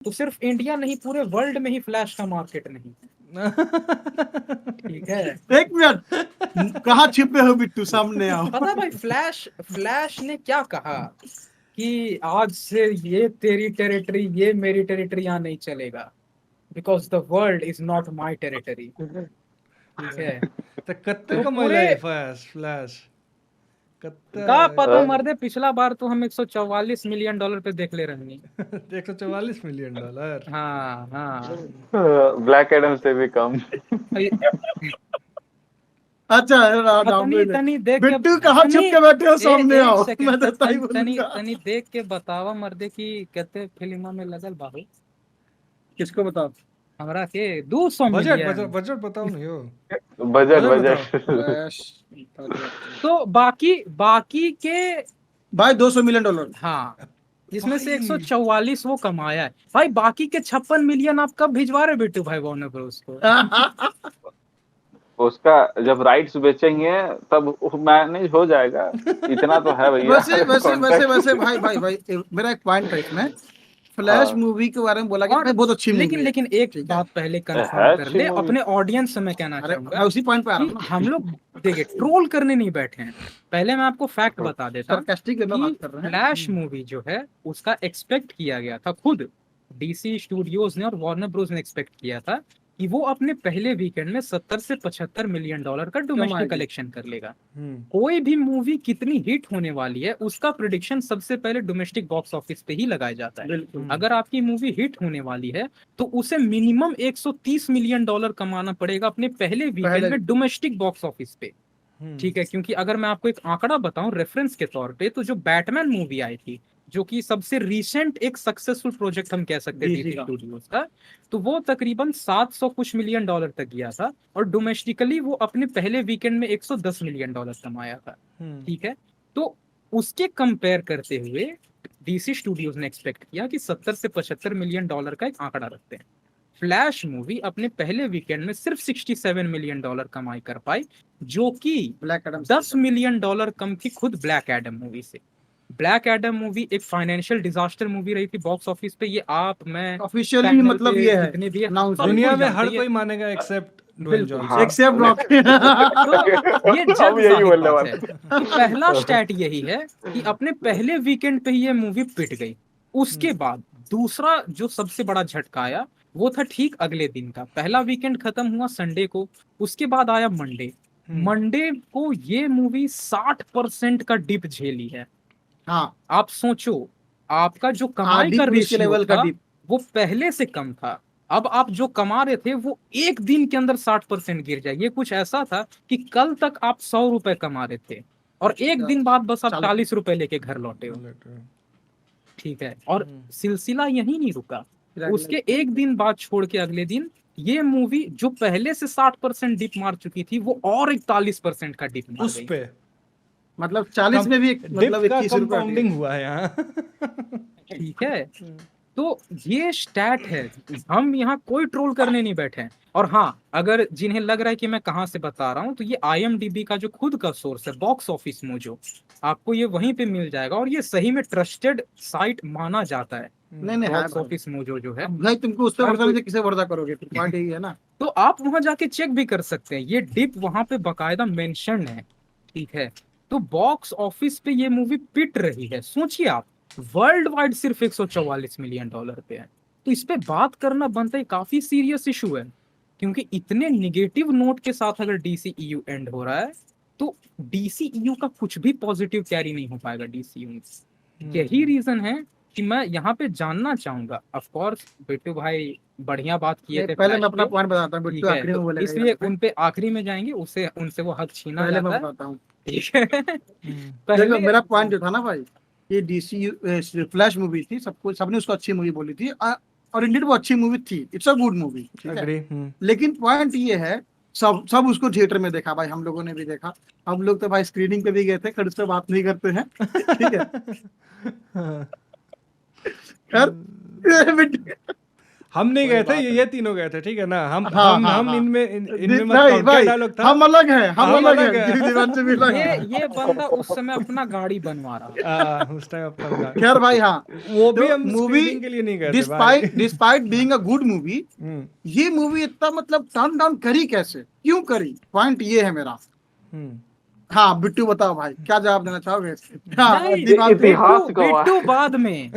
तो सिर्फ इंडिया नहीं पूरे वर्ल्ड में ही फ्लैश का मार्केट नहीं है। ठीक है, एक मिनट, कहाँ छिपे हो बिट्टू, सामने आओ। पता भाई फ्लैश ने क्या कहा कि आज से ये तेरी टेरिटरी, ये मेरी टेरिटरी यहाँ नहीं चलेगा, because the world is not my territory. ठीक है, तो कत्ते तो कमाई पूरे लाए फ्लैश कत्ते का पता मर्दे, पिछला बार तो हम $144 मिलियन पे देख ले रहे हैं। $144 मिलियन। हाँ हाँ, ब्लैक एडम से भी कम। अच्छा तनी देख के, बिट्टू कहाँ छुप के बैठे हो, सामने आओ। मैं तो तनी बोलूंगा तनी देख के बतावा मर्दे की कहते फिल्म में लगल बाबू। किसको बताओ? हमरा के 200 मिलियन। बजट बताओ नहीं हो। बजट तो बाकी के भाई $200 मिलियन। हाँ, जिसमें से 144 वो कमाया है भाई। बाकी के 56 मिलियन आप कब भिजवा रहे बिट्टू भाई वार्नर ब्रोस को? उसका जब राइट्स बेचेंगे तब मैनेज हो जाएगा, इतना तो है भैया। वैसे भाई मेरा एक पॉइंट है इसमें। फ्लैश मूवी के बारे में बोला कि बहुत अच्छी मूवी है, लेकिन एक बात पहले कंफर्म कर ले अपने ऑडियंस से, मैं कहना चाहूंगा मैं उसी पॉइंट पे आ रहा हूँ। हम लोग देखिए ट्रोल करने नहीं बैठे हैं। पहले मैं आपको फैक्ट बता देता हूँ कि फ्लैश मूवी जो है उसका एक्सपेक्ट किया गया था, खुद डीसी स्टूडियोज ने और वार्नर ब्रोस ने एक्सपेक्ट किया था कि वो अपने पहले वीकेंड में 70 से 75 मिलियन डॉलर का डोमेस्टिक कलेक्शन कर लेगा। कोई भी मूवी कितनी हिट होने वाली है उसका प्रिडिक्शन सबसे पहले डोमेस्टिक बॉक्स ऑफिस पे ही लगाया जाता है। अगर आपकी मूवी हिट होने वाली है तो उसे मिनिमम 130 मिलियन डॉलर कमाना पड़ेगा अपने पहले वीकेंड में डोमेस्टिक बॉक्स ऑफिस पे। ठीक है, क्योंकि अगर मैं आपको एक आंकड़ा बताऊं रेफरेंस के तौर पे, तो जो बैटमैन मूवी आई थी, जो कि सबसे रिसेंट एक सक्सेसफुल प्रोजेक्ट हम कह सकते हैं डीसी स्टूडियोज का, तो वो तकरीबन 700 कुछ मिलियन डॉलर तक गया था और डोमेस्टिकली वो अपने पहले वीकेंड में 110 मिलियन डॉलर कमाया था। ठीक है, तो उसके कंपेयर करते हुए डीसी स्टूडियोज ने एक्सपेक्ट किया कि 70 से 75 मिलियन डॉलर का एक आंकड़ा रखते हैं। फ्लैश मूवी अपने पहले वीकेंड में सिर्फ 67 मिलियन डॉलर कमाई कर पाई, जो कि $10 मिलियन कम थी खुद ब्लैक एडम मूवी से। ब्लैक एडम मूवी एक फाइनेंशियल डिजास्टर मूवी रही थी बॉक्स ऑफिस पे, ये आप मैं ऑफिशियली मतलब ये है जितने भी दुनिया में हर कोई मानेगा except Dwayne Johnson. Except Rock. तो ये जग जाहिर बात है कि पहला स्टैट यही है कि अपने पहले वीकेंड पे ये मूवी पिट गई। उसके बाद दूसरा जो सबसे बड़ा झटका आया वो था ठीक अगले दिन का। पहला वीकेंड खत्म हुआ संडे को, उसके बाद आया मंडे को ये मूवी 60% का डिप झेली है। हाँ, आप सोचो, आपका जो कमाई का रेशियो था वो पहले से कम था, अब आप जो कमा रहे थे वो एक दिन के अंदर 60% गिर जाए। ये कुछ ऐसा था कि कल तक आप 100 रुपए कमा रहे थे और एक दिन बाद बस आप 40 रुपए लेके घर लौटे हो। ठीक है, और सिलसिला यही नहीं रुका, उसके एक दिन बाद छोड़ के अगले दिन ये मूवी जो पहले से 60% डिप मार चुकी थी वो और 41% का डिप मार गई। पे मतलब 40 में भी मतलब 21 कंपाउंडिंग हुआ है यहाँ। ठीक है, तो ये स्टैट है, हम यहाँ कोई ट्रोल करने नहीं बैठे हैं। और हाँ, अगर जिन्हें लग रहा है कि मैं कहाँ से बता रहा हूँ, तो ये IMDb का जो खुद का सोर्स है बॉक्स ऑफिस मोजो, आपको ये वहीं पे मिल जाएगा और ये सही में ट्रस्टेड साइट माना जाता है। नहीं बॉक्स ऑफिस मोजो जो है नहीं, तुमको उस पे भरोसा नहीं, किसे भरोसा करोगे? पॉइंट यही है ना। तो आप वहां जाके चेक भी कर सकते हैं, ये डिप वहां पे बकायदा मेंशन है। ठीक है, तो बॉक्स ऑफिस पे ये मूवी पिट रही है। सोचिए आप, वर्ल्ड वाइड सिर्फ $144 मिलियन पे है, तो इस पे बात करना बनता है, काफी सीरियस इशू है। क्योंकि इतने निगेटिव नोट के साथ अगर DCEU एंड हो रहा है तो DCEU का कुछ भी पॉजिटिव कैरी नहीं हो पाएगा DCU में। यही रीजन है कि मैं यहाँ पे जानना चाहूंगा। ऑफ कोर्स बिट्टू भाई बढ़िया बात किए थे, पहले मैं अपना पॉइंट बताता हूँ, बिट्टू आखिरी में बोलेगा, इसलिए उनपे आखिरी में जाएंगे, उससे उनसे वो हक छीना पहले मैं जाता है। बताता हूँ। ठीक है, देखो मेरा पॉइंट जो था ना भाई, ये DC फ्लैश मूवी थी, सबने उसको अच्छी मूवी बोली थी और इंडियन वो अच्छी मूवी थी, इट्स अ गुड मूवी। लेकिन पॉइंट ये है, सब उसको थिएटर में देखा भाई, हम लोगों ने भी देखा। हम लोग तो भाई स्क्रीनिंग पे भी गए थे, खैर उस पर बात नहीं करते हैं। ठीक है, हम नहीं कोई गए थे, बात ये तीनों गए थे, ठीक है ना। हम हाँ, हम हाँ, हम हाँ। इनमें मत नहीं काउंट, क्या भाई, डायलॉग था? हम अलग हैं, हम हम अलग अलग हैं, हैं। गिरी देवांशु भी अलग है। ये बंदा उस समय अपना गाड़ी बनवा रहा था। उस टाइम अपना खैर भाई, हाँ, वो भी तो हम मूवी स्क्रीनिंग के लिए नहीं गए थे भाई। Despite being a good movie, hmm, ये मूवी इतना मतलब टर्न डाउन करी कैसे, क्यों करी, पॉइंट ये है मेरा। हम्म। हाँ बिट्टू बताओ भाई, क्या जवाब देना चाहोगे? हाँ, नहीं, दिमाग पे- इतिहास गवाह बिट्टू बाद में,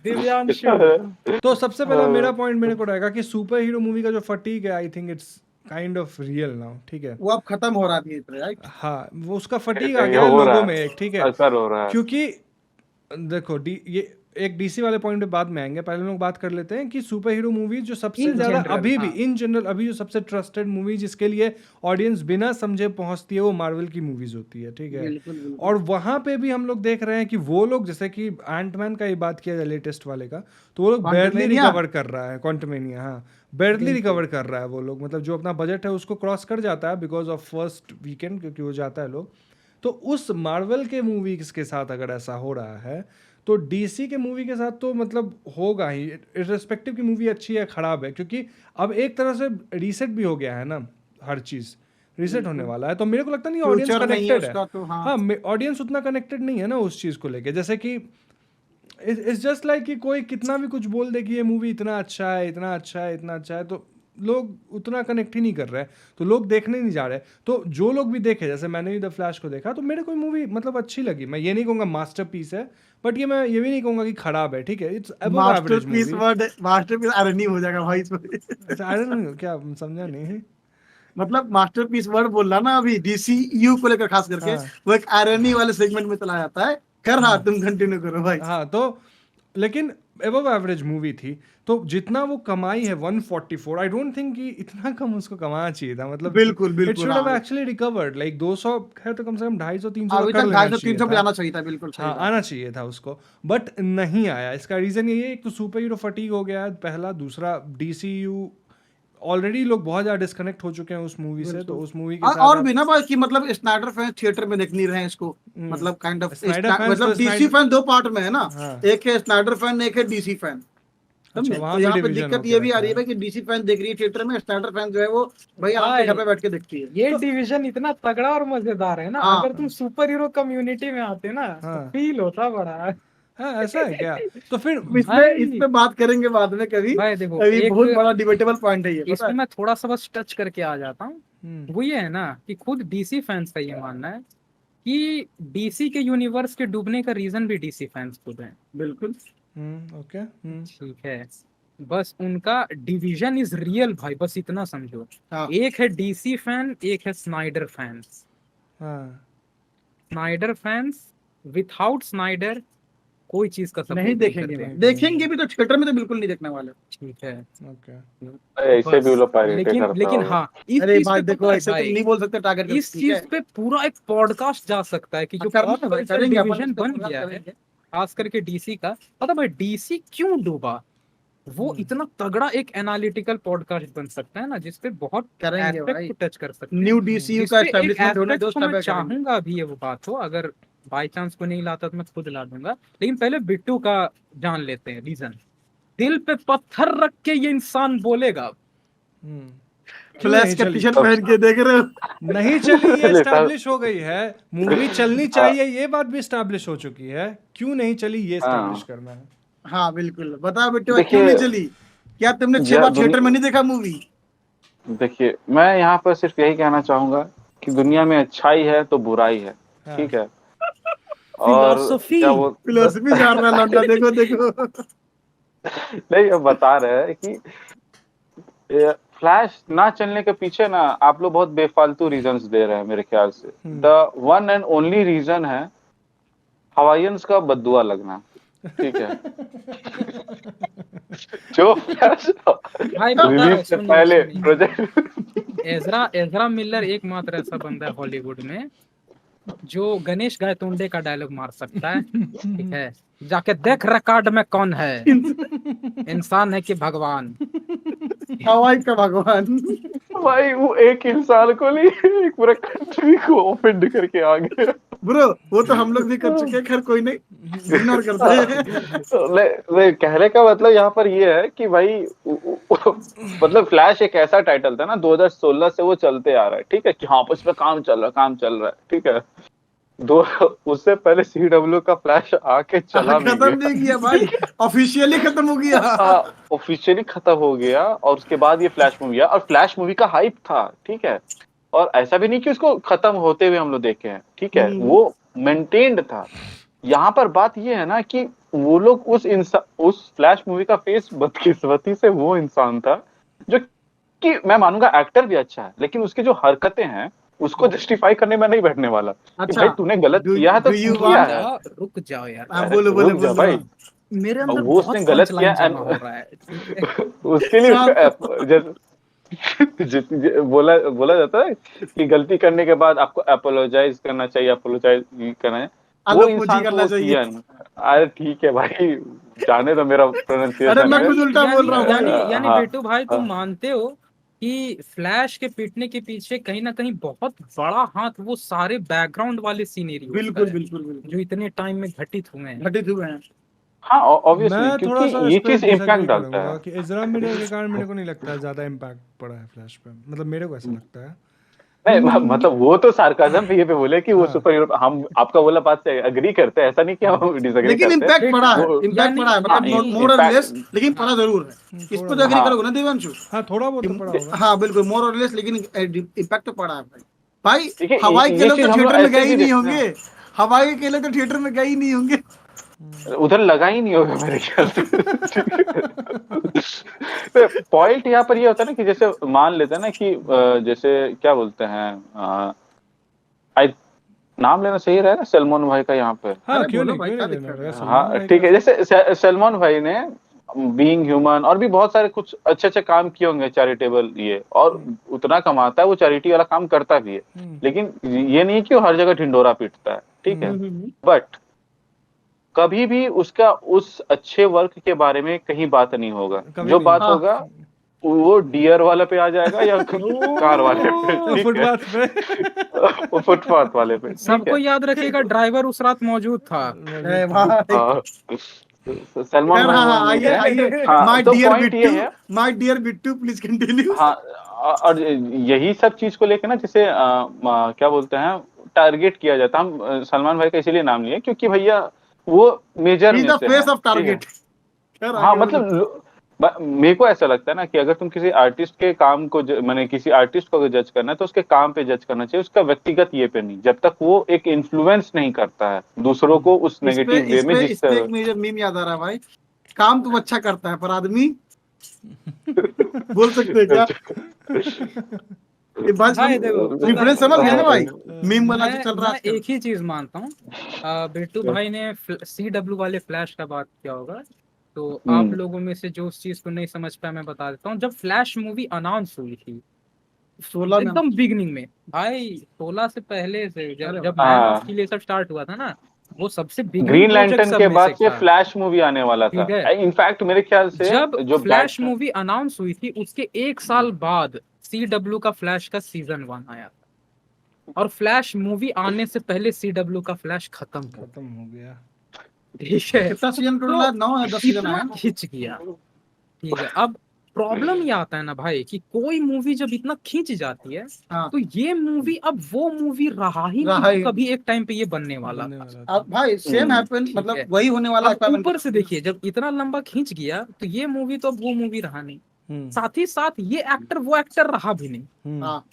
दिव्यांशु। तो सबसे पहला मेरा पॉइंट मेरे को रहेगा कि सुपर हीरो मूवी का जो फटीग है, I think it's kind of real now, ठीक है। वो अब खत्म हो रहा है, राइट? हाँ, वो उसका फटीग आ ये गया है हो रहा लोगों है, में एक, ठीक है। असर हो रहा है। क्योंकि देखो ये एक डीसी वाले पॉइंट पे बाद में आएंगे, पहले हम लोग बात कर लेते हैं कि सुपर हीरो मूवी जो सबसे In ज्यादा general, अभी भी हाँ। इन जनरल अभी जो सबसे ट्रस्टेड मूवी जिसके लिए ऑडियंस बिना समझे पहुंचती है, वो मार्वल की मूवीज होती है, ठीक है। बिल्कुल, बिल्कुल। और वहां पे भी हम लोग देख रहे हैं कि वो लोग, जैसे कि एंटमैन का ही बात किया जाए लेटेस्ट वाले का, तो वो लोग बैरली क्वांटमेनिया? रिकवर कर रहा है, क्वांटमेनिया, हाँ, बैरली रिकवर कर रहा है वो लोग, मतलब जो अपना बजट है उसको क्रॉस कर जाता है बिकॉज ऑफ फर्स्ट वीकेंड, क्योंकि वो जाता है लोग। तो उस मार्वल के मूवीज के साथ अगर ऐसा हो रहा है, तो डीसी के मूवी के साथ तो मतलब होगा ही, इर्रेस्पेक्टिव की मूवी अच्छी है खराब है, क्योंकि अब एक तरह से रीसेट भी हो गया है ना, हर चीज रीसेट होने वाला है। तो मेरे को लगता नहीं ऑडियंस फ्यूचर नहीं है कनेक्टेड उसका, है। तो हाँ। हाँ, ऑडियंस उतना कनेक्टेड नहीं है ना उस चीज को लेके, जैसे कि इट्स जस्ट लाइक कि कोई कितना भी कुछ बोल दे कि ये मूवी इतना अच्छा है, इतना अच्छा है, इतना अच्छा है, तो लोग उतना कनेक्ट ही नहीं कर रहे हैं, तो लोग देखने नहीं जा रहे। तो जो लोग भी देखे, जैसे मैंने भी द फ्लैश को देखा, तो मेरे को मूवी मतलब अच्छी लगी। मैं ये नहीं कहूँगा मास्टरपीस है, बट मैं ये भी नहीं कहूँगा कि खराब है, ठीक है। It's above average masterpiece movie. Word, masterpiece irony हो जाएगा भाई इसमें। अच्छा, आई डोंट नो, क्या समझा नहीं। मतलब मास्टरपीस वर्ड बोलना ना अभी डीसीयू को लेकर खास करके, हाँ। वो एक आयरनी वाले सेगमेंट में चला जाता है। कर, हाँ, तुम कंटिन्यू करो भाई। हाँ, तो लेकिन एबव एवरेज मूवी थी। तो जितना वो कमाई है 144, आई डोंट थिंक कि इतना कम उसको कमाना चाहिए था, मतलब बिल्कुल, इट बिल्कुल, शुड हैव हाँ। एक्चुअली रिकवर्ड लाइक 200 है, तो कम से कम 250 300 अभी कर तक लेना 250-300 चाहिए पे था। आना चाहिए था, बिल्कुल सही हाँ, बात। आना चाहिए था उसको, बट नहीं आया। इसका रीजन ये है, एक तो सुपर हीरो फटीग हो गया है पहला, दूसरा डीसीयू ऑलरेडी लोग बहुत ज्यादा डिस्कनेक्ट हो चुके हैं उस मूवी से, तो उस मूवी के साथ और भी ना भाई कि मतलब स्नाइडर फैन थिएटर में देख नहीं रहे हैं इसको, मतलब काइंड ऑफ स्नाइडर फैंस मतलब तो डीसी फैन दो पार्ट में है ना, हाँ। एक है स्नाइडर फैन, एक है डीसी फैन। समझे? वहाँ तो भी यहाँ पे डिवीजन दिक्कत होके ये भी आ रखा रही है है। भाई कि डीसी फैन देख रही है थिएटर में, स्नाइडर फैन जो है वो भाई आराम से घर पे बैठ के देखती है। ये डिवीजन इतना तगड़ा और मजेदार है ना, हाँ। अगर तुम सुपर हीरो कम्युनिटी में आते ना, हाँ। फील होता बड़ा। हाँ, ऐसा है क्या? तो फिर इस पे बात करेंगे बाद में कभी। भाई देखो, अभी एक बहुत बड़ा डिबेटेबल पॉइंट है ये, पता इसमें है? मैं थोड़ा सा बस टच करके आ जाता हूँ। वो ये है ना कि खुद डीसी फैंस का ये मानना है कि डीसी के यूनिवर्स के डूबने का रीजन भी डीसी फैंस खुद हैं। बिल्कुल। ओके। ठीक है, बस उनका डिवीजन इज रियल भाई, बस इतना समझो। हाँ। एक है डीसी फैन, एक है स्नाइडर फैंस। हाँ, स्नाइडर फैंस विथआउट स्नाइडर कोई चीज का support नहीं देखेंगे करते भाई, हैं। देखेंगे भी तो थिएटर में तो बिल्कुल नहीं देखने वाले। ठीक है, ओके। ऐसे भी वो लोग पायरेट लेकिन करता लेकिन होगा। हाँ, इस अरे चीज भाई पे देखो, पता है ऐसे तुम भाई, नहीं बोल सकते टारगेट, इस चीज पे पूरा एक पॉडकास्ट जा सकता है कि जो करना pop भाई, culture करेंगे अपन, डिवीजन इसका बन प्रोग्राम गया है, करेंगे। खास करके डीसी का। पता भाई डीसी क्यों डूबा, वो इतना तगड़ा एक एनालिटिकल पॉडकास्ट बन सकता है ना, जिसपे बहुत करेंगे एस्पेक्ट भाई। को टच कर सकते हैं। न्यू डीसीयू का जिसपे एक एस्टैब्लिशमेंट होने दो, एस्पेक्ट को मैं करेंगे। चाहूंगा अभी ये वो बात हो, अगर बाई चांस को नहीं लाता तो मैं खुद ला दूंगा, लेकिन पहले बिट्टू का जान लेते हैं रीजन। दिल पे पत्थर रख के ये इंसान बोलेगा। फ्लैश का टी शर्ट पहन के देख रहे हो? नहीं चली, ये लेता- एस्टैब्लिश हो गई है। मूवी चलनी चाहिए, ये बात भी एस्टैब्लिश हो चुकी है। क्यों नहीं चली, ये एस्टैब्लिश करना है। हाँ बिल्कुल, बताओ बेटे देखिए, क्यों नहीं चली? क्या तुमने 6 बार थिएटर में नहीं देखा मूवी? देखिए, मैं यहाँ पर सिर्फ यही कहना चाहूंगा कि दुनिया में अच्छाई है तो बुराई है, हाँ। ठीक है। और फिलोसफी क्या वो फिलोसफी जान रहा है लौंडा, देखो देखो। नहीं, वो बता रहे हैं कि फ्लैश ना चलने के पीछे ना आप लोग बहुत बेफालतू रीजंस दे रहे हैं मेरे ख्याल से। The one and only reason है हवाइयंस का बद्दुआ लगना, ठीक है। जो फ्लैश भाई बता रहा हूँ, रिलीज से पहले प्रोजेक्ट एजरा मिलर एकमात्र ऐसा बंदा है हॉलीवुड में जो गणेश गायतोंडे का डायलॉग मार सकता है। ठीक है, जाके देख रिकॉर्ड में कौन है, इंसान है कि भगवान। हवाई का भगवान। भाई वो एक इंसान को नहीं, एक पूरा कंट्री को ऑफेंड करके आ गया। ब्रो वो तो हम लोग भी कर चुके हैं, खैर कोई नहीं, इग्नोर करते हैं। मैं कहने का मतलब यहाँ पर ये है कि भाई मतलब फ्लैश एक ऐसा टाइटल था ना 2016 से वो चलते आ रहा है, ठीक है, कि हाँ उस पर काम चल रहा है, ठीक है। दो उससे पहले CW का फ्लैश आके चला भी खत्म गया, नहीं किया भाई, ऑफिशियली खत्म हो गया। ऑफिशियली खत्म हो गया, और उसके बाद ये फ्लैश मूवी है, और फ्लैश मूवी का हाइप था, ठीक है। और ऐसा भी नहीं कि उसको खत्म होते हुए हम लोग देखे हैं, ठीक है, वो मेंटेन्ड था। यहाँ पर बात ये है ना कि वो लोग उस फ्लैश मूवी का फेस बदकिस्मती से वो इंसान था जो कि मैं मानूंगा एक्टर भी अच्छा है, लेकिन उसकी जो हरकतें हैं उसको जस्टिफाई करने में नहीं बैठने वाला। कि भाई तूने गलत किया है तो you किया है, रुक जाओ यार, हाँ, बोलो बोलो रुक जा बोलो। भाई। मेरे अंदर वो बहुत उसने गलत किया पंच लाइन जमा हो रहा है, ठीक है? उसके लिए बोला बोला जाता है कि गलती करने के बाद आपको अपोलोजाइज करना चाहिए, अपोलोजाइज करना है। वो इंसान तो वो किया ना। अरे ठीक है भाई, जाने तो मेरा अरे प्रोनाउंसिएशन मैं है। कुछ उल्टा बोल रहा हूँ भाई। यानी हाँ, बेटू भाई, तुम मानते हो कि फ्लैश के पीटने के पीछे कहीं ना कहीं बहुत बड़ा हाथ वो सारे बैकग्राउंड वाले सीनरी बिल्कुल बिल्कुल बिल्कुल जो इतने टाइम में घटित हुए हैं। घटित हुए हैं। हाँ ऑब्वियसली, मैं क्योंकि थोड़ा सा ये इस पे चीज इम्पैक्ट डिसएग्री डालता करूंगा है। कि इज़रा मिलर के कारण मेरे को नहीं लगता है ज्यादा इम्पैक्ट पड़ा है फ्लैश पे, मतलब मेरे को ऐसा लगता है। नहीं मतलब वो तो सार्काज्म पे ये पे बोले कि वो हाँ। सुपर हीरो, हम आपका बोला बात से एग्री करते हैं, ऐसा नहीं कि हम डिसएग्री लेकिन करते इम्पैक्ट पड़ा है, वो- इम्पैक्ट पड़ा है, हाँ, मतलब मोर और लेस, impact- लेकिन पड़ा जरूर है। इस थोड़ा पर तो एग्री हाँ। करोगे ना देवांशु? हाँ थोड़ा बहुत तो पड़ा होगा। हाँ बिल्कुल, मोर और लेस, लेकिन इम्पैक्ट तो पड़ा है भाई। भाई देखिए हवाई के ये लोग चीज तो हम लोग थिएटर में गए ऐसे ही भी नहीं देखते हैं, होंगे, हवाई के लोग तो थिएटर में गए ही नहीं होंगे। उधर लगा ही नहीं होगा मेरे ख्याल से। पॉइंट यहाँ पर ये होता है ना कि जैसे मान लेते हैं ना कि जैसे क्या बोलते हैं, आई नाम लेना सही रहेगा सलमान भाई का यहाँ पे। हाँ अरे क्यों बोलो नहीं, भाई, क्यों क्या नहीं लेना दिक्कत पड़ेगा है? सलमान हाँ भाई ठीक का। है, जैसे सलमान भाई ने बीइंग ह्यूमन और भी बहुत सारे कुछ अच्छे अच्छे काम किए होंगे चैरिटेबल, ये और उतना कमाता है, वो चैरिटी वाला काम करता भी है, लेकिन ये नहीं कि वो हर जगह ढिंडोरा पीटता है, ठीक है। बट कभी भी उसका उस अच्छे वर्क के बारे में कहीं बात नहीं होगा, कभी जो भी बात नहीं। होगा वो डियर वाले पे आ जाएगा या कार वाले पे, ठीक है, फुटपाथ पे। वो फुटपाथ वाले पे, ठीक सबको है। याद रखिएगा, ड्राइवर उस रात मौजूद था। अरे भाई, हाँ, सलमान खैर हाँ हाँ, भाई आइए ने, आइए, हाँ माय तो डियर पॉइंट ये बिट्टू, है, my dear Bittu please continue. हाँ, और यही सब चीज को लेकर ना जैसे क्या बोलते हैं, टारगेट किया जाता है। हम सलमान भाई का इसीलिए नाम लिए क्योंकि भैया वो मेजर ही इज में द से फेस है, ऑफ ठीक है। टारगेट। खैर हाँ आगे बोलो। मतलब मेरे को ऐसा लगता है ना कि अगर तुम किसी आर्टिस्ट के काम को माने किसी आर्टिस्ट को अगर जज करना है तो उसके काम पे जज करना चाहिए, उसका व्यक्तिगत ये पे नहीं, जब तक वो एक इन्फ्लुएंस नहीं करता है दूसरों को उस नेगेटिव वे में, इस पे एक मेजर मीम याद आ रहा है भाई, काम तो अच्छा करता है पर आदमी बोल सकते हैं क्या? ये बात भाई देखो, रिफरेंस समझ गए ना भाई, मीम वाला जो मैं चल रहा है मैं आजकल। एक ही चीज मानता हूँ, बिट्टू भाई ने CW वाले फ्लैश का बात किया होगा, तो आप लोगों में से जो उस चीज को नहीं समझ पाया मैं बता देता हूँ। जब फ्लैश मूवी अनाउंस हुई थी 16 में एकदम बिगनिंग में, भाई 16 से पहले से जब मैन हाँ, ऑफ स्टील ये सब स्टार्ट हुआ था ना, वो सबसे बिगनिंग ग्रीन प्रोजेक्ट लैंटर्न सब के में से बाद से था, फ्लैश मूवी आने वाला था। ठीक है। इनफैक्ट मेरे ख्याल से जब जो फ्लैश मूवी अनाउंस हुई थी उसके एक साल बाद CW का फ्लैश का सीजन 1 आया था, और फ्लैश मूवी आने से पहले CW का फ्लैश खत्म हो गया। ठीक है, कितना सीजन टोटल है? 9 या 10 सीजन इतना आया ना? खींच गया, ठीक है। अब प्रॉब्लम ये आता है ना भाई कि कोई मूवी जब इतना खींच जाती है, हाँ, तो ये मूवी अब वो मूवी रहा ही रहा नहीं, ही तो कभी एक टाइम पे ये बनने वाला था। अब भाई सेम हैपन, ठीक मतलब है। वही होने वाला है अब Aquaman ऊपर के से साथ। देखिए, जब इतना लंबा खींच गया तो ये मूवी तो अब वो मूवी रहा नहीं, साथ ही साथ ये एक्टर वो एक्टर रहा भी नहीं, हाँ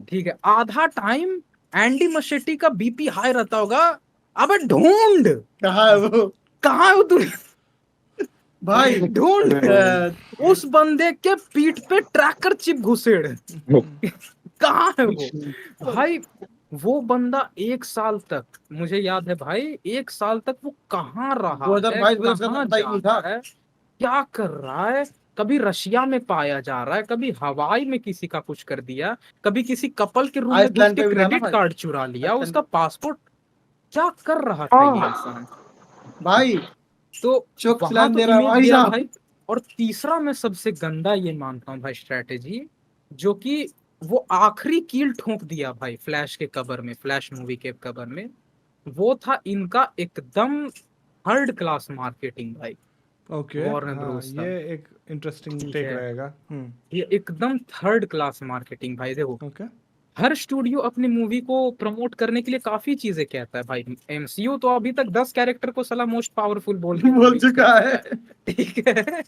ठीक है। आधा टाइम एंडी मशेटी का BP हाई रहता होगा, अबे ढूंढ कहा है वो कहाँ है वो तू, भाई? ढूंढ उस बंदे के पीठ पे ट्रैकर चिप घुसेड़, कहाँ है वो भाई? वो बंदा एक साल तक, मुझे याद है भाई, एक साल तक वो कहाँ रहा है, 2022 में उसका कहाँ पता ही नहीं जा था। रहा है, क्या कर रहा है। कभी रशिया में पाया जा रहा है, कभी हवाई में किसी का कुछ कर दिया, कभी किसी कपल के रूम में घुस आइसलैंड के पे भी था ना क्रेडिट भाई, कार्ड चुरा लिया, आइसलैंड उसका पासपोर्ट, क्या कर रहा था ये इंसान? भाई तो चोक वहां चलान तो दे रहा इमेज भाई गया साहब। भाई। और तीसरा मैं सबसे गंदा ये मानता हूँ भाई स्ट्रेटेजी, जो कि वो आखिरी कील ठोक दिया भाई फ्लैश के कबर में, फ्लैश मूवी के कबर में, वो था इनका एकदम थर्ड क्लास मार्केटिंग भाई। ओके, वार्नर हाँ, ब्रोस का, ये एक इंटरेस्टिंग ठीक टेक है, रहेगा। ये एकदम थर्ड क्लास मार्केटिंग भाई। देखो ओके। हर स्टूडियो अपनी मूवी को प्रमोट करने के लिए काफी चीजें कहता है भाई। एमसीयू तो अभी तक 10 कैरेक्टर को सला मोस्ट पावरफुल बोल चुका है। ठीक है।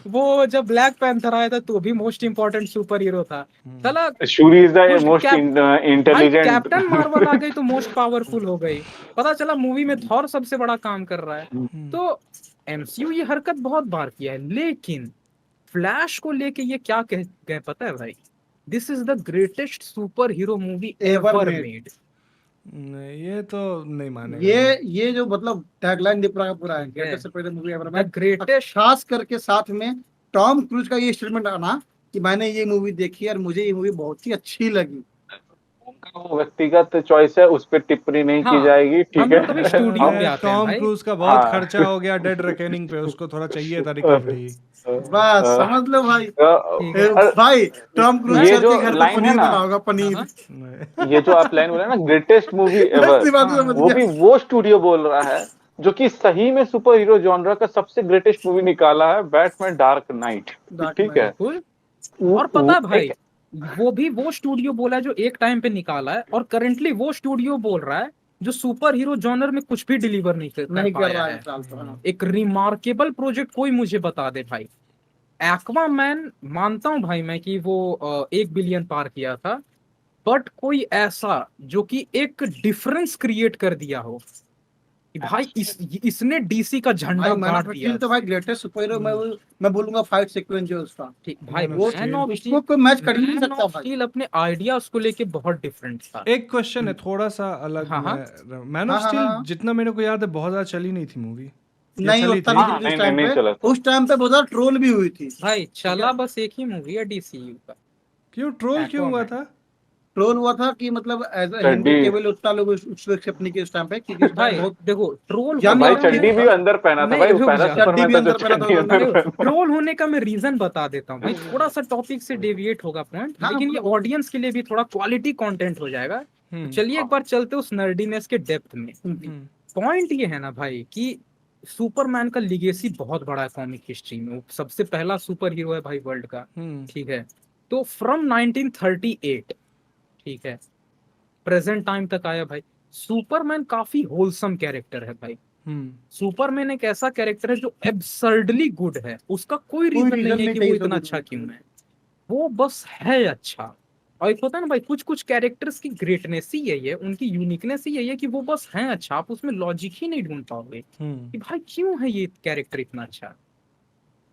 वो जब ब्लैक पैंथर आया था तो भी मोस्ट इंपॉर्टेंट सुपर हीरो था साला। शूरी इज द कुछ मोस्ट भाई इंटेलिजेंट। कैप्टन मार्वल आ गई तो मोस्ट पावरफुल हो गई। पता चला मूवी में थॉर सबसे बड़ा काम कर रहा है। तो एमसीयू ये हरकत बहुत बार किया है, लेकिन फ्लैश को लेके ये क्या कह गए पता है भाई? This is the greatest super hero movie Ever ever made. Made. ये तो नहीं मानेगा ये जो मतलब टैगलाइन दे पूरा है, greatest super hero movie ever the made. Greatest. खास करके साथ में टॉम क्रूज का ये स्टेटमेंट आना कि मैंने ये मूवी देखी और मुझे ये मूवी बहुत ही अच्छी लगी। उनका वो व्यक्तिगत चॉइस है, उस पर टिप्पणी नहीं की हाँ, जाएगी, ठीक हम लोग कभी है। स्टूडियो पे आते हैं टॉम भाई। क्रूज का बहुत हाँ। खर्चा हो गया डेड रेकनिंग पे, उसको थोड़ा चाहिए था रिकवरी। बस समझ लो भाई। ठीक है। भाई टॉम क्रूज ये सर जो के घर पे लाइन है पनीर ना, बना होगा, पनीर। हाँ, ये जो आप लाइन बोले ना, ग्रेटेस्ट मूवी एवर, ऐसी बात हाँ, समझ वो गया। भी वो स्टूडियो बोल रहा है जो कि सही में सुपर हीरो जॉनरा का सबसे ग्रेटेस्ट मूवी निकाला है, बैटमैन डार्क नाइट। डार्क ठीक है। नाइट। बिल्कुल। और पता है भाई, एक वो स्टूडियो बोला है जो एक टाइम पे निकाला है, और करंटली वो स्टूडियो बोल रहा है जो सुपर हीरो जॉनर में कुछ भी डिलीवर नहीं कर नहीं कर पाया रहा है है। साल तो, हाँ। एक रिमार्केबल प्रोजेक्ट कोई मुझे बता दे भाई। एक्वामैन मानता हूं भाई मैं कि वो 1 बिलियन पार किया था, बट कोई ऐसा जो कि एक डिफरेंस क्रिएट कर दिया हो कि भाई इसने डीसी का झंडा भाई मैन गाड़ ऑफ दिया। स्टील तो भाई ग्रेटेस्ट सुपर हीरो, मैं बोलूंगा फाइट सीक्वेंस जो उसका, ठीक भाई, Man of वो मैन ऑफ उसको कोई मैच कर ही नहीं मैन सकता ऑफ भाई। स्टील अपने आइडियाज को लेके बहुत डिफरेंट था। एक क्वेश्चन है थोड़ा सा अलग। हाँ, हाँ। मैन हाँ ऑफ हाँ स्टील हाँ। जितना मेरे को याद है बहुत ज्यादा चली नहीं थी मूवी, या नहीं चली उतना थी? नहीं हाँ, चली नहीं नहीं नहीं चला था। उस टाइम पे बहुत ज्यादा ट्रोल भी हुई थी। भाई चला बस एक ही मूवी है डीसीयू का, क्यों ट्रोल क्यों हुआ Aquaman। था? ट्रोल हुआ था कि मतलब एज हेनरी चड्डी, केवल उतना लोग उसको एक्सेप्ट नहीं किया उस टाइम पे, क्योंकि उस टाइम भाई बहुत देखो ट्रोल यंग भाई होने और का मैं, चड्डी भी अंदर पहना था नहीं भाई, वो रुक पहला जा, चड्डी सुपरमैन भी था जो अंदर पहना था चड्डी उन्होंने। अंदर पहना। ट्रोल होने का मैं रीजन बता देता हूँ भाई। थोड़ा सा टॉपिक से डेविएट होगा पॉइंट, हाँ लेकिन ये ऑडियंस के लिए भी थोड़ा क्वालिटी कंटेंट हो जाएगा। तो चलिए एक बार चलते उस नर्डीनेस के डेप्थ में। पॉइंट ये है ना भाई कि सुपरमैन का लिगेसी बहुत बड़ा है कॉमिक हिस्ट्री में। वो सबसे पहला सुपर हीरो है भाई वर्ल्ड का, ठीक है। तो फ्रॉम 1938, ठीक है, प्रेजेंट टाइम तक आया भाई। सुपरमैन काफी होलसम कैरेक्टर है भाई। सुपरमैन एक ऐसा कैरेक्टर है जो एब्सर्डली गुड है। उसका कोई रीजन नहीं है कि वो इतना अच्छा क्यों है, वो बस है अच्छा। और एक होता है ना भाई, कुछ कुछ कैरेक्टर्स की ग्रेटनेस ही यही है, उनकी यूनिकनेस ही यही है कि वो बस हैं अच्छा। आप उसमें लॉजिक ही नहीं ढूंढ पाओगे कि भाई क्यों है ये कैरेक्टर इतना अच्छा।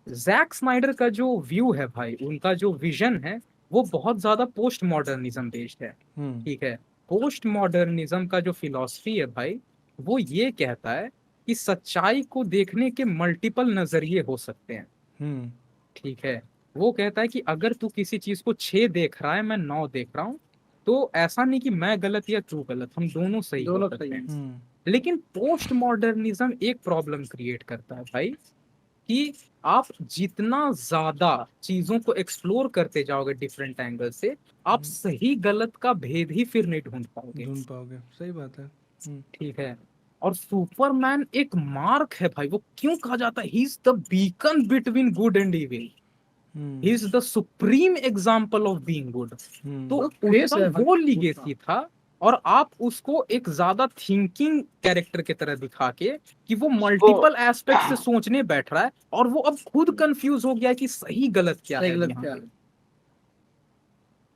जैक स्नाइडर का जो व्यू है भाई, उनका जो विजन है, वो बहुत ज्यादा पोस्ट मॉडर्निज्म बेस्ड है, ठीक है। पोस्ट मॉडर्निज्म का जो फिलॉसफी है भाई, वो ये कहता है कि सच्चाई को देखने के मल्टीपल नजरिए हो सकते हैं, ठीक है। वो कहता है कि अगर तू किसी चीज को 6 देख रहा है, मैं 9 देख रहा हूँ, तो ऐसा नहीं कि मैं गलत या तू गलत, हम दोनों सही हो सकते हैं। लेकिन पोस्ट मॉडर्निज्म एक प्रॉब्लम क्रिएट करता है भाई कि आप जितना ज्यादा चीजों को एक्सप्लोर करते जाओगे डिफरेंट एंगल से, आप सही गलत का भेद ही फिर नहीं ढूंढ पाओगे। सही बात है। ठीक है। और सुपरमैन एक मार्क है भाई। वो क्यों कहा जाता है he is the beacon between good and evil, he is the supreme example of being good. तो उसका वो लिगेसी था, और आप उसको एक ज्यादा थिंकिंग कैरेक्टर की तरह दिखा के कि वो मल्टीपल एस्पेक्ट से सोचने बैठ रहा है, और वो अब खुद कंफ्यूज हो गया कि सही गलत क्या है यहाँ पे।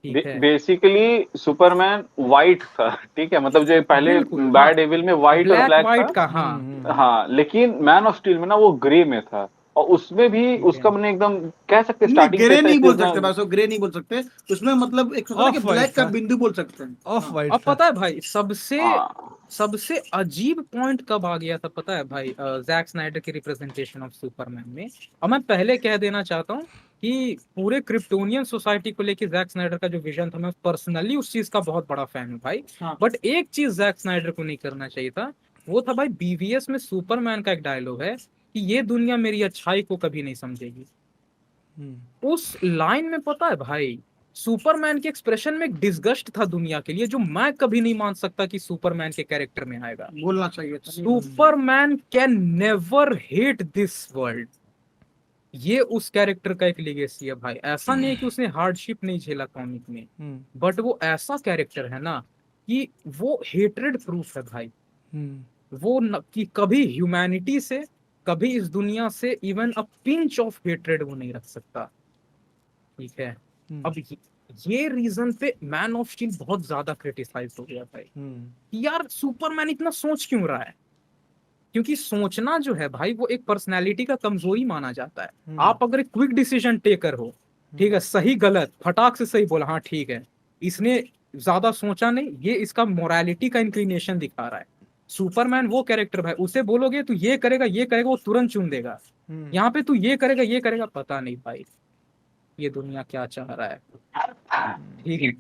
ठीक है। बेसिकली सुपरमैन वाइट था, ठीक है, मतलब जो पहले बिल्कुल, बैड एविल में वाइट और ब्लैक वाइट था। का, हाँ। हाँ, लेकिन मैन ऑफ स्टील में ना वो ग्रे में था, और उसमें भी उसका मैंने एकदम कह सकते स्टार्टिंग ग्रे से नहीं बोल सकते, बस वो ग्रे नहीं बोल सकते उसमें, मतलब एक होता है कि ब्लैक का बिंदु बोल सकते हैं, ऑफ वाइट। अब पता है भाई सबसे हाँ। सबसे अजीब पॉइंट कब आ गया था पता है भाई, जैक स्नाइडर की रिप्रेजेंटेशन ऑफ सुपरमैन में। और मैं पहले कह देना चाहता हूँ कि पूरे क्रिप्टोनियन सोसाइटी को लेके जैक स्नाइडर का जो विजन था, मैं पर्सनली उस चीज का बहुत बड़ा फैन हूँ भाई। बट एक चीज जैक स्नाइडर को नहीं करना चाहिए था, वो था भाई बीवीएस में सुपरमैन का एक डायलॉग है कि ये दुनिया मेरी अच्छाई को कभी नहीं समझेगी। उस लाइन में पता है भाई, सुपरमैन के एक्सप्रेशन में एक डिसगस्ट था दुनिया के लिए, जो मैं कभी नहीं मान सकता कि सुपरमैन के कैरेक्टर में आएगा। बोलना चाहिए था। Superman can never hate this world. ये उस कैरेक्टर का एक लेगेसी है भाई। ऐसा नहीं है कि उसने हार्डशिप नहीं झेला कॉमिक में, बट वो ऐसा कैरेक्टर है ना कि वो हेट्रेड प्रूफ है भाई। वो कि कभी ह्यूमैनिटी से, कभी इस दुनिया से even a pinch of hatred वो नहीं रख सकता। ठीक है, अब ये रीजन पे मैन ऑफ स्टील बहुत ज्यादा क्रिटिसाइज हो गया भाई कि यार सुपरमैन इतना सोच क्यों रहा है। क्योंकि सोचना जो है भाई वो एक पर्सनैलिटी का कमजोरी माना जाता है। आप अगर एक क्विक डिसीजन टेकर हो, ठीक है, सही गलत फटाक से सही बोला, हाँ ठीक है, इसने ज्यादा सोचा नहीं, ये इसका मोरालिटी का इंक्लिनेशन दिखा रहा है। सुपरमैन वो कैरेक्टर भाई, उसे बोलोगे तू ये करेगा, वो तुरंत चुन देगा। यहाँ पे तू ये करेगा, पता नहीं भाई ये दुनिया क्या चाह रहा है। ठीक है,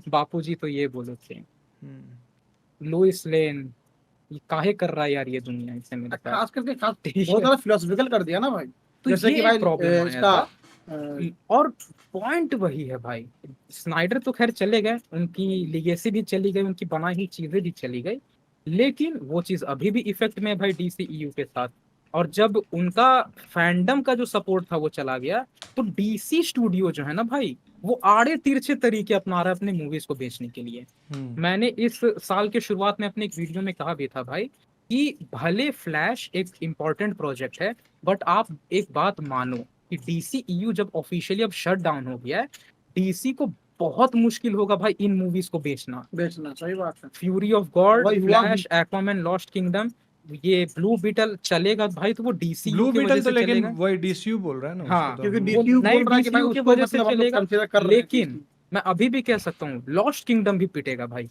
बापूजी तो ये बोले थे, लुइस लेन ये काहे कर रहा है यार ये दुनिया इससे मेरे साथ। खास करके बहुत ज्यादा फिलोसफिकल कर दिया ना भाई। तो जैसे कि भाई प्रॉब्लम इसका और पॉइंट वही है भाई। स्नाइडर तो खैर चले गए, उनकी लीगेसी भी चली गई, उनकी बनाई हुई चीजें भी चली गई, लेकिन वो चीज अभी भी इफेक्ट में है भाई DCEU के साथ। और जब उनका फैंडम का जो सपोर्ट था वो चला गया, तो DC स्टूडियो जो है ना भाई, वो आड़े तिरछे तरीके अपना रहा है अपने मूवीज को बेचने के लिए। मैंने इस साल के शुरुआत में अपने एक वीडियो में कहा भी था भाई कि भले फ्लैश एक इम्पोर्टेंट प्रोजेक्ट है, बट आप एक बात मानो कि DCEU जब ऑफिशियली अब शट डाउन हो गया है, DC को बहुत मुश्किल होगा भाई इन मूवीज को बेचना। सही बात है। Fury of God, flash, Aquaman, lost kingdom, ये ब्लू बीटल चलेगा भाई, तो वो DCU ब्लू की वजह बीटल तो से लेकिन चलेगा। वही DCU बोल रहा है ना हाँ, उसको तो। क्योंकि वो DCU नए बोल रहा है कि भाई DCU की उसको वजह से मतलब हम लोग चलेगा, कंसीडर कर रहे हैं। लेकिन मैं अभी भी कह सकता हूँ लॉस्ट किंगडम भी पिटेगा भाई।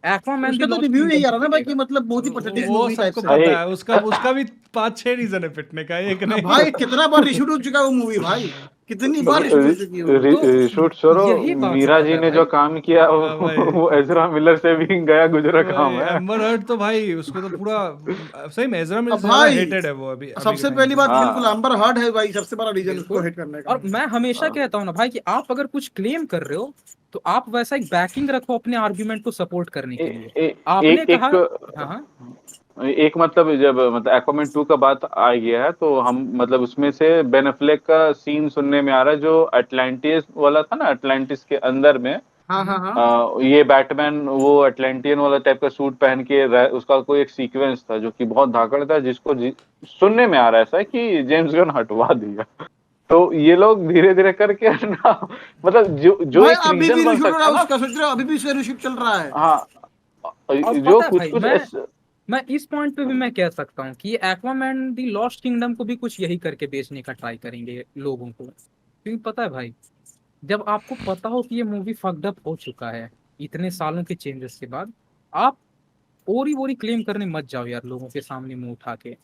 एक्वामैन उसका भी तो Lost रिव्यू यही Kingdom आ रहा है ना भी भाई पिटेगा। कि मतलब बहुत ही पटेटिक वो मूवी टाइप सबको से पता है, उसका भी 5-6 रीजन है पिटने का, एक नहीं। भाई कितना बार रिशूट हो चुका है वो मूवी भाई, कितनी बार रिशूट हो चुकी है वो। रिशूट छोड़ो, यही बात मीरा होता जी है ने भाई। जो काम किया हाँ भाई। वो एजरा मिलर से भी गया गुजरा काम है। एम्बर हर्ड तो भाई उसको तो पूरा सही में एजरा मिलर अब से ज्यादा भाई हेटेड है वो अभी सबसे के पहली time बात हाँ। बिल्कुल एम्बर हर्ड है भाई, सबसे बड़ा रीजन उसको हिट करने का। और मैं हमेशा कहता हूँ ना भाई कि आप अगर कुछ क्लेम कर रहे हो तो आप वैसा एक बैकिंग रखो अपने आर्ग्यूमेंट को सपोर्ट करने के लिए। आपने कहा हाँ एक मतलब जब मतलब एक्वामैन 2 का बात आ गया है तो हम मतलब उसमें से बेन एफ्लेक का सीन सुनने में आ रहा है जो अटलांटिस वाला था ना, अटलांटिस के अंदर में। हाँ हाँ हाँ। ये बैटमैन वो अटलांटियन वाला टाइप का सूट पहन के उसका कोई एक सीक्वेंस था जो कि बहुत धाकड़ था, जिसको सुनने में आ रहा है ऐसा कि जेम्स गन हटवा दिया। तो ये लोग धीरे धीरे करके ना मतलब जो भाई एक अभी रीजन भी बन रिशूट हो रहा सकता है है ना। उसका, सोच रहे हो अभी भी उसका रिशूट चल रहा है। हाँ, और जो पता है कुछ भाई, कुछ मैं इस पॉइंट पे भी मैं कह सकता हूँ कि एक्वामैन दी लॉस्ट किंगडम को भी कुछ यही करके बेचने का ट्राई करेंगे लोगों को। क्योंकि पता है भाई, जब आपको पता हो कि ये मूवी फक्ड अप हो चुका है इतने सालों के चेंजेस के बाद, आप ओरी वोरी क्लेम करने मत जाओ यार लोगों के सामने मुंह उठा के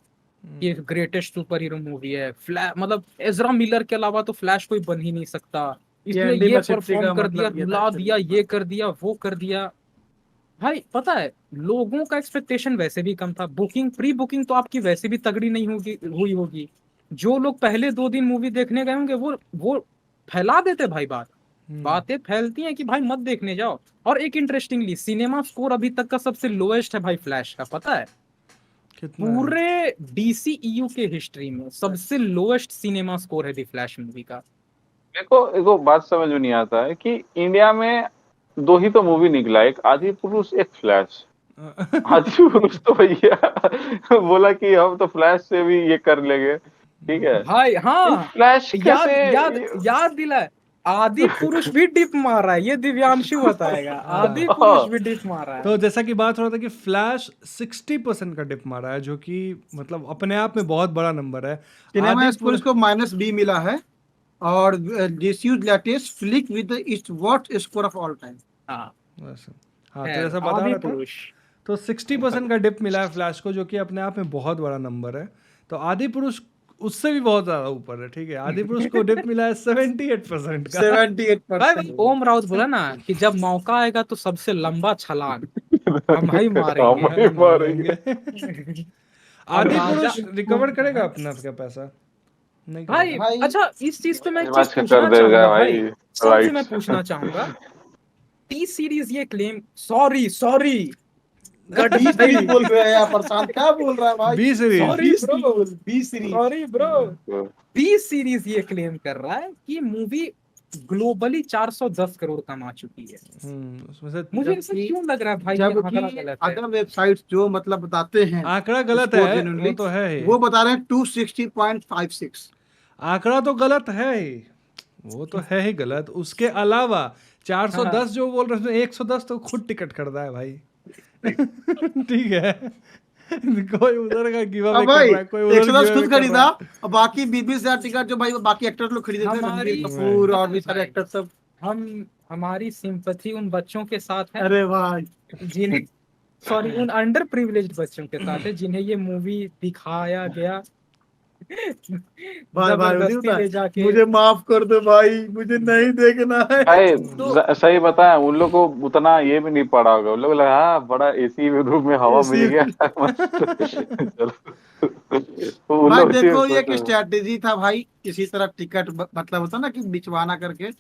ये ग्रेटेस्ट सुपर हीरो मूवी है। फ्लैश मतलब एजरा मिलर के अलावा तो फ्लैश कोई बन ही नहीं सकता, इसने ये परफॉर्म कर दिया, रुला दिया, ये कर दिया, वो कर दिया। भाई पता है लोगों का एक्सपेक्टेशन वैसे भी कम था, बुकिंग प्री बुकिंग तो आपकी वैसे भी तगड़ी नहीं हुई होगी। जो लोग पहले 2 दिन मूवी देखने गए होंगे वो फैला देते भाई बातें फैलती हैं कि भाई मत देखने जाओ। और एक इंटरेस्टिंगली सिनेमा स्कोर अभी तक का सबसे लोएस्ट है भाई फ्लैश का, पता है? पूरे DCEU के हिस्ट्री में सबसे लोएस्ट सिनेमा स्कोर है दी फ्लैश मूवी का। मेरे को बात समझ में नहीं आता है कि इंडिया में 2 ही तो मूवी निकला, एक आदि पुरुष एक फ्लैश। आदि पुरुष तो भैया बोला कि हम तो फ्लैश से भी ये कर लेंगे, ठीक है भाई। हाँ, फ्लैश कैसे याद दिलाए, आदि पुरुष भी डिप मार रहा है, ये दिव्यांशु बताएगा। आदि पुरुष भी डिप मार रहा है। तो जैसा कि बात हो रहा था कि फ्लैश 60% का डिप मारा है, जो कि मतलब अपने आप में बहुत बड़ा नंबर है। सिनेमा स्कोर को -B मिला है और DCU latest flick with the east worst score of all time. हाँ तो ऐसा बता रहा था। तो 60% का डिप मिला है फ्लैश को, जो कि अपने आप में बहुत बड़ा नंबर है। तो आदि पुरुष उससे भी बहुत ज्यादा ऊपर है, ठीक है। आदि पुरुष को डिप मिला है 78% का। 78%। ओम राउत बोला ना कि जब मौका आएगा तो सबसे लंबा छलांग हम ही मारेंगे। आदि पुरुष रिकवर करेगा अपना क्या पैसा? नहीं भाई भाई, अच्छा इस चीज पे मैं एक रिवाज चीज कर पूछना देगा चाहूंगा भाई, भाई, सबसे मैं राइट। पूछना चाहूंगा, टी सीरीज ये क्लेम, सॉरी सॉरी गट बी भाई, सीरीज बोल रहे हैं यार, प्रशांत क्या बोल रहा है भाई? B series sorry bro, B series. Sorry bro, T series ये क्लेम कर रहा है कि मूवी ग्लोबली 410 करोड़ कमा चुकी है। उसमें से मुझे ऐसा क्यों लग रहा है भाई, ये जबकि आंकड़ा गलत है। अदर वेबसाइट्स जो मतलब बताते हैं आंकड़ा गलत इसको है, genuinely, वो तो है ही। वो बता रहे हैं 260.56। आंकड़ा तो गलत है ही, वो तो है ही गलत। उसके अलावा 410 हाँ। जो बोल रहे हैं, 110 तो खुद टिकट खरीदा है भाई। ठीक है, कोई उधर का गिव अब अवे कर भाई रहा है, कोई उधर 110 गिव खुद अवे कर खरीदा, रहा है। और बाकी 20,000 टिकट जो भाई बाकी एक्टर्स लोग खरीदे थे, रणबीर कपूर और भी सारे एक्टर सब। हमारी सिंपैथी उन बच्चों के साथ है अरे भाई, जिन्हें, सॉरी उन अंडर प्रिविलेज्ड बच्चों के साथ है जिन्हें ये मूवी दिखाया गया भाई भाई नहीं जबरदस्ती होता ले है, जाके। मुझे माफ कर दो भाई, मुझे नहीं देखना है। भाई तो सही बताएं, उन लोग को उतना ये भी नहीं पड़ा होगा, उन लोग लगा हाँ बड़ा एसी में रूम में हवा मिल इसी गया मस्त चलो। तो उन भाई लोग इसी में देखो ये खुश एक हैं। स्ट्रैटेजी था भाई, किसी तरह टिकट मतलब होता ना कि बिचवाना करके,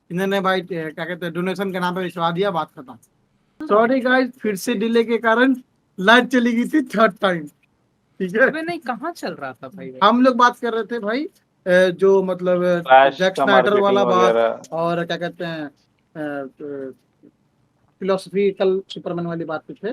इन्होंने भाई क्या कहते हैं डोनेशन के नाम पे बिचवा दिया, बात खत्म। सॉरी गाइस, फिर से डिले के कारण लाइट चली गई थी थर्ड टाइम, ठीक है। अबे नहीं, कहाँ चल रहा था भाई? हम लोग बात कर रहे थे भाई जो मतलब फ्लैश जैक का स्नाइडर मार्केटिंग वाला बात, वगैरह। और क्या कहते हैं फिलोसफिकल सुपरमैन वाली बात पे थे।